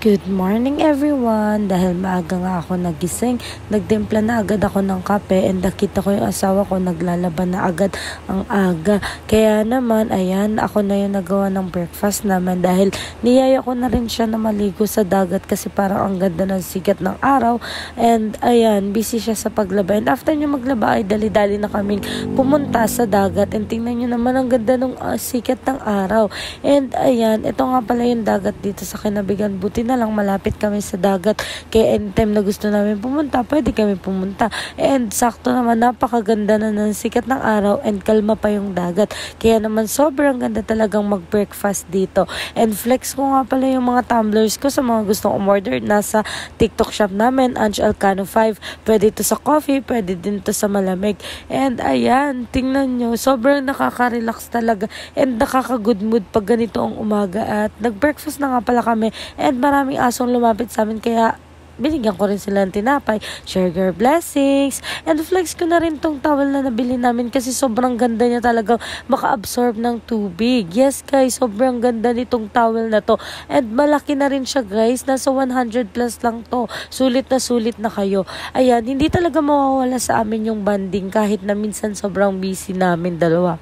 Good morning everyone! Dahil maaga nga ako nagising, nagtimpla na agad ako ng kape and nakita ko yung asawa ko naglalaban na agad ang aga. Kaya naman, ayan, ako na yung nagawa ng breakfast naman dahil niyaya ko na rin siya na maligo sa dagat kasi parang ang ganda ng sikat ng araw. And ayan, busy siya sa paglaba. And after niya maglaba ay dali-dali na kaming pumunta sa dagat. And tingnan nyo naman ang ganda ng sikat ng araw. And ayan, ito nga pala yung dagat dito sa Kinabigan. Buti na lang malapit kami sa dagat, kaya anytime na gusto namin pumunta, pwede kami pumunta. And sakto naman, napakaganda na ng sikat ng araw and kalma pa yung dagat, kaya naman sobrang ganda talagang mag-breakfast dito. And flex ko nga pala yung mga tumblers ko sa mga gustong umorder. Nasa TikTok shop namin, Ange Alcano 5, pwede to sa coffee, pwede din to sa malamig. And ayan, tingnan nyo, sobrang nakaka-relax talaga and nakaka-good mood pag ganito ang umaga. At nag-breakfast na nga pala kami and maraming asong lumapit sa amin, kaya binigyan ko rin sila ng tinapay. Share your blessings. And flex ko na rin tong towel na nabili namin kasi sobrang ganda niya, talagang maka-absorb ng tubig. Yes guys, sobrang ganda nitong towel na to. And malaki na rin siya guys. Nasa 100 plus lang to. Sulit na kayo. Ayan, hindi talaga mawawala sa amin yung banding kahit na minsan sobrang busy namin dalawa.